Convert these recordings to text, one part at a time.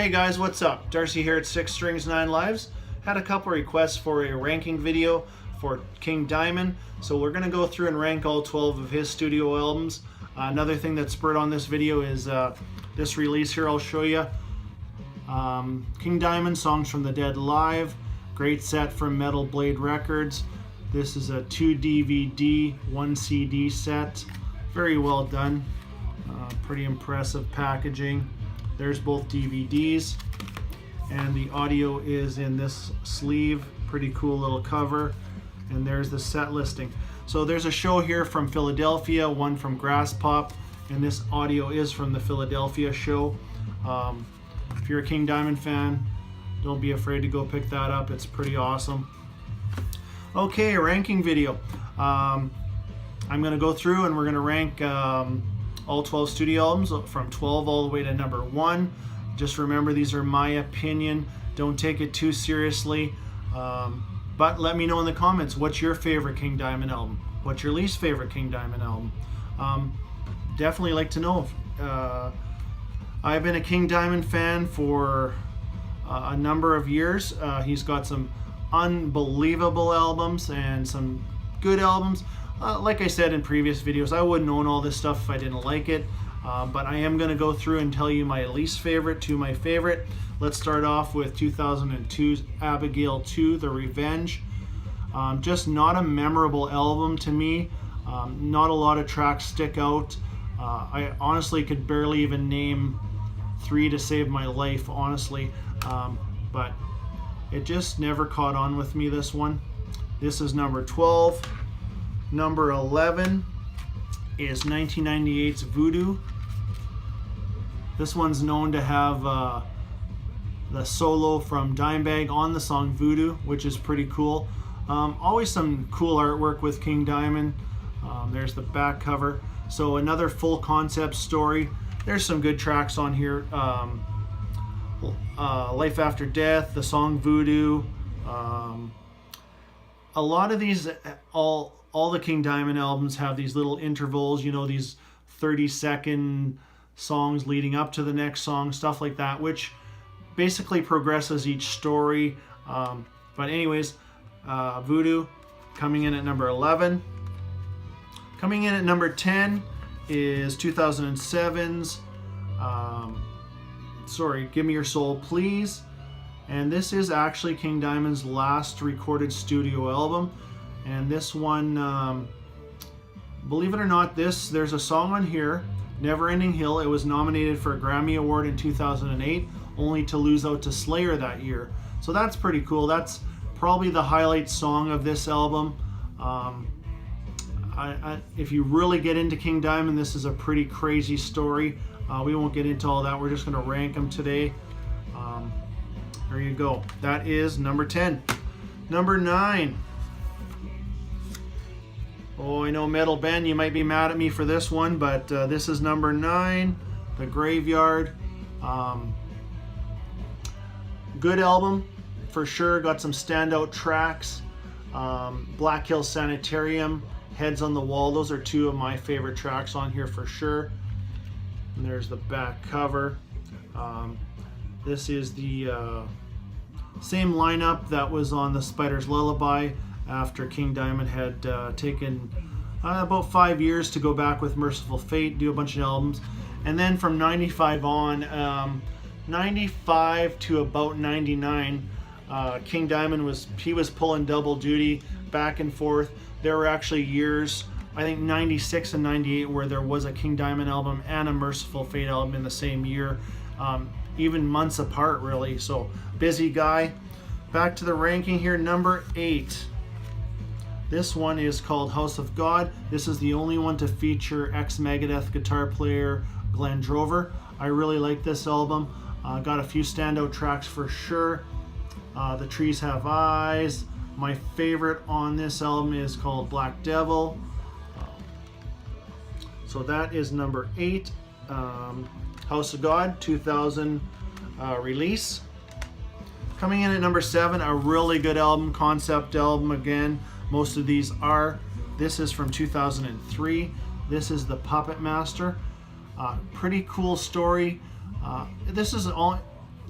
Hey guys, what's up? Darcy here at 6 Strings 9 Lives. Had a couple requests for a ranking video for King Diamond, so we're going to go through and rank all 12 of his studio albums. Another thing that spurred on this video is this release here I'll show you. King Diamond, Songs from the Dead Live. Great set from Metal Blade Records. This is a 2 DVD, 1 CD set. Very well done. Pretty impressive packaging. There's both DVDs, and the audio is in this sleeve. Pretty cool little cover. And there's the set listing. So there's a show here from Philadelphia, one from Graspop, and this audio is from the Philadelphia show. If you're a King Diamond fan, don't be afraid to go pick that up. It's pretty awesome. Okay, a ranking video. I'm going to go through and we're going to rank all 12 studio albums from 12 all the way to number 1. Just remember, these are my opinion. Don't take it too seriously. But let me know in the comments, what's your favorite King Diamond album? What's your least favorite King Diamond album? Definitely like to know. I've been a King Diamond fan for a number of years. He's got some unbelievable albums and some good albums. Like I said in previous videos, I wouldn't own all this stuff if I didn't like it. But I am going to go through and tell you my least favorite to my favorite. Let's start off with 2002's Abigail 2, The Revenge. Just not a memorable album to me. Not a lot of tracks stick out. I honestly could barely even name 3 to save my life, honestly. But it just never caught on with me, this one. This is number 12. Number 11 is 1998's Voodoo. This one's known to have the solo from Dimebag on the song Voodoo, which is pretty cool. Always some cool artwork with King Diamond. There's the back cover. So another full concept story. There's some good tracks on here. Life After Death, the song Voodoo. A lot of these, all the King Diamond albums have these little intervals, you know, these 30-second songs leading up to the next song, stuff like that, which basically progresses each story. But anyways, Voodoo coming in at number 11. Coming in at number 10 is 2007's Give Me Your Soul Please. And this is actually King Diamond's last recorded studio album. And this one, believe it or not, there's a song on here, Never Ending Hill. It was nominated for a Grammy Award in 2008, only to lose out to Slayer that year. So that's pretty cool. That's probably the highlight song of this album. If you really get into King Diamond, this is a pretty crazy story. We won't get into all that. We're just going to rank them today. There you go. That is number 10. Number 9. Oh, I know Metal Ben, you might be mad at me for this one, but this is number 9, The Graveyard. Good album, for sure. Got some standout tracks. Black Hill Sanitarium, Heads on the Wall. Those are 2 of my favorite tracks on here for sure. And there's the back cover. This is the same lineup that was on the Spider's Lullaby, after King Diamond had taken about 5 years to go back with Merciful Fate, do a bunch of albums. And then from 95 on, 95 to about 99, King Diamond was pulling double duty back and forth. There were actually years, I think 96 and 98, where there was a King Diamond album and a Merciful Fate album in the same year, even months apart really. So busy guy. Back to the ranking here, number 8. This one is called House of God. This is the only one to feature ex-Megadeth guitar player Glenn Drover. I really like this album. Got a few standout tracks for sure. The Trees Have Eyes. My favorite on this album is called Black Devil. So that is number 8. House of God, 2000 release. Coming in at number 7, a really good album, concept album again. Most of these are. This is from 2003. This is The Puppet Master. Pretty cool story. This is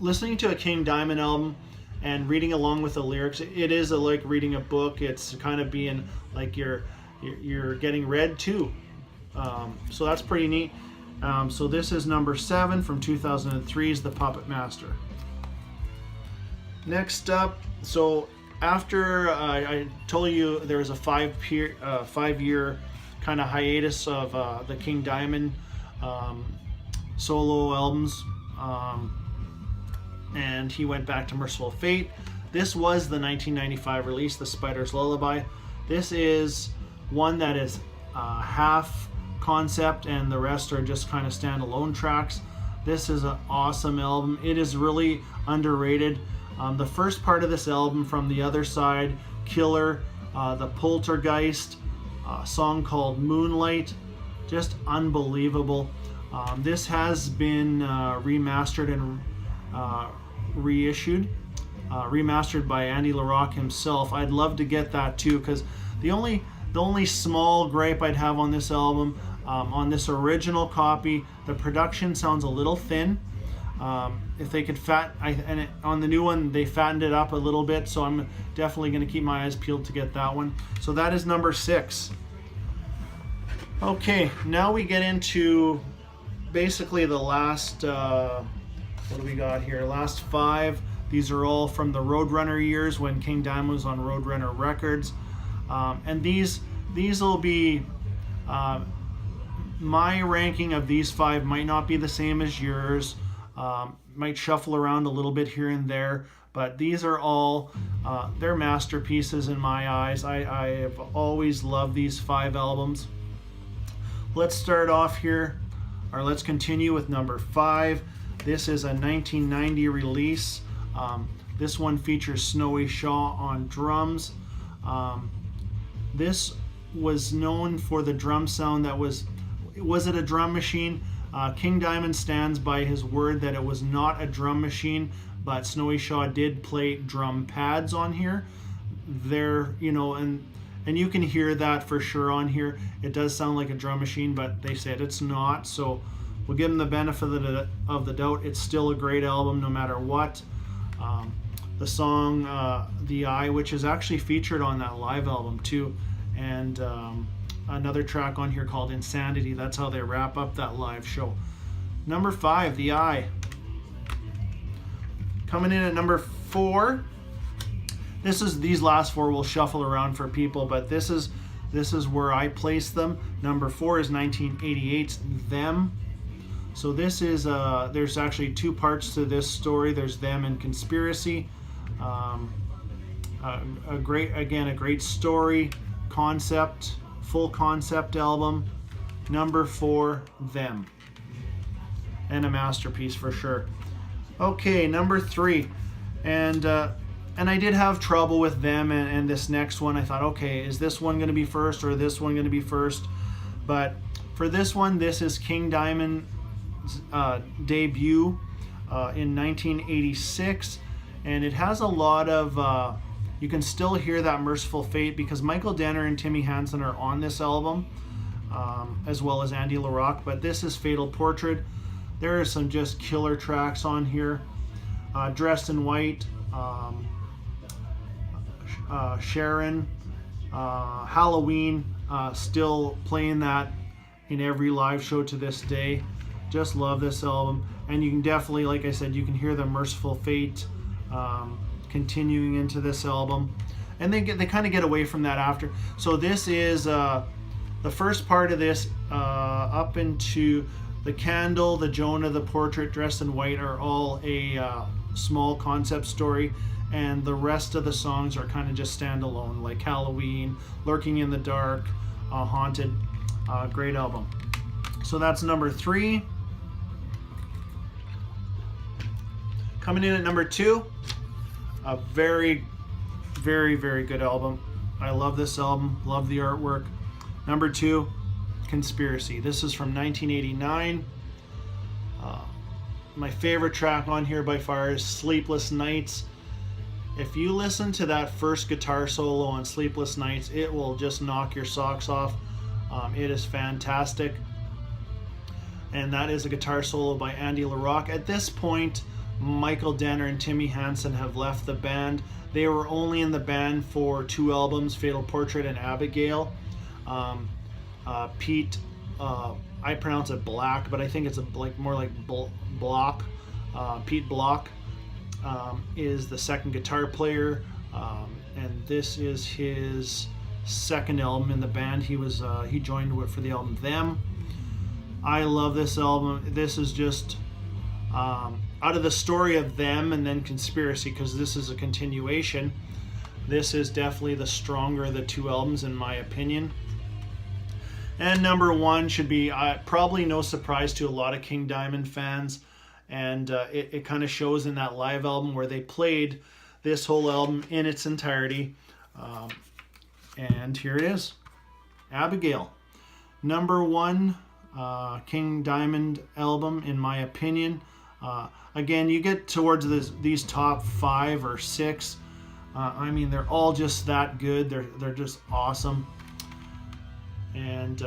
listening to a King Diamond album and reading along with the lyrics, it is like reading a book. It's kind of being like you're getting read too. So that's pretty neat. So this is number 7 from 2003, is The Puppet Master. Next up, so after I told you there was a 5-year kind of hiatus of the King Diamond solo albums, and he went back to Merciful Fate. This was the 1995 release, The Spider's Lullaby. This is one that is half concept and the rest are just kind of standalone tracks. This is an awesome album. It is really underrated. The first part of this album, From the Other Side, Killer, the Poltergeist, a song called Moonlight, just unbelievable. This has been remastered and reissued, remastered by Andy LaRocque himself. I'd love to get that too, because the only small gripe I'd have on this album, on this original copy, the production sounds a little thin. If they could on the new one they fattened it up a little bit, so I'm definitely going to keep my eyes peeled to get that one. So that is number 6. Okay, now we get into basically the last, what do we got here? Last 5. These are all from the Roadrunner years when King Diamond was on Roadrunner Records. And these will be, my ranking of these 5 might not be the same as yours. Might shuffle around a little bit here and there, but these are all, they're masterpieces in my eyes. I have always loved these 5 albums. Let's start off here, or let's continue with number 5. This is a 1990 release. This one features Snowy Shaw on drums. This was known for the drum sound that was it a drum machine? King Diamond stands by his word that it was not a drum machine, but Snowy Shaw did play drum pads on here. There, and you can hear that for sure on here. It does sound like a drum machine, but they said it's not, so we'll give them the benefit of the doubt. It's still a great album no matter what. The song The Eye, which is actually featured on that live album too, and another track on here called Insanity. That's how they wrap up that live show. Number 5, The Eye. Coming in at number 4. These last 4 will shuffle around for people, but this is where I place them. Number 4 is 1988's Them. So this is there's actually 2 parts to this story. There's Them and Conspiracy. A great story, concept, full concept album. Number 4, Them, and a masterpiece for sure. Okay, number 3, and I did have trouble with Them and this next one. I thought, okay, is this one going to be first or this one going to be first? But for this one, this is King Diamond's debut in 1986, and it has a lot of you can still hear that Merciful Fate, because Michael Denner and Timmy Hansen are on this album, as well as Andy LaRocque, but this is Fatal Portrait. There are some just killer tracks on here. Dressed in White, Sharon, Halloween, still playing that in every live show to this day. Just love this album, and you can definitely, like I said, you can hear the Merciful Fate continuing into this album, and they kind of get away from that after. So this is the first part of this, up into the Candle, the Jonah, the Portrait, Dressed in White are all a small concept story, and the rest of the songs are kind of just standalone, like Halloween, Lurking in the Dark, Haunted. Great album. So that's number 3. Coming in at number 2, a very, very, very good album. I love this album, love the artwork. Number 2, Conspiracy. This is from 1989. My favorite track on here by far is Sleepless Nights. If you listen to that first guitar solo on Sleepless Nights, it will just knock your socks off. It is fantastic. And that is a guitar solo by Andy LaRocque. At this point, Michael Danner and Timmy Hansen have left the band. They were only in the band for 2 albums, Fatal Portrait and Abigail. Pete, I pronounce it Black, but I think it's more like Block. Pete Block is the second guitar player, and this is his second album in the band. He joined for the album Them. I love this album. This is just out of the story of Them and then Conspiracy, because this is a continuation. This is definitely the stronger of the 2 albums in my opinion. And number 1 should be probably no surprise to a lot of King Diamond fans, and it kind of shows in that live album where they played this whole album in its entirety. And here it is, Abigail. Number 1 King Diamond album in my opinion. Again, you get towards these top 5 or 6. I mean, they're all just that good. They're just awesome. And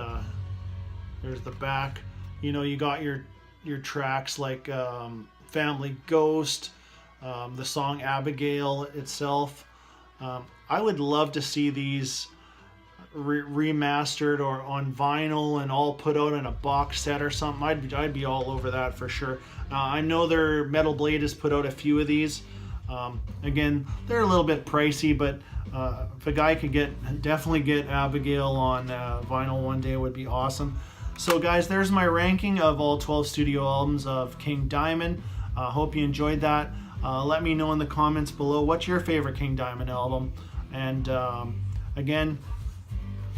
there's the back. You know, you got your tracks like Family Ghost, the song Abigail itself. I would love to see these remastered or on vinyl and all put out in a box set or something. I'd be all over that for sure. I know their Metal Blade has put out a few of these. Again, they're a little bit pricey, but if a guy could definitely get Abigail on vinyl one day, it would be awesome. So guys, there's my ranking of all 12 studio albums of King Diamond. Hope you enjoyed that. Let me know in the comments below what's your favorite King Diamond album. And again,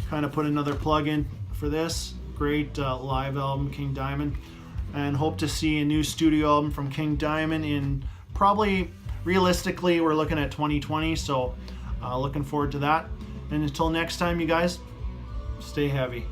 kind of put another plug in for this great live album, King Diamond, and hope to see a new studio album from King Diamond in probably, realistically, we're looking at 2020, so looking forward to that. And until next time, you guys, stay heavy.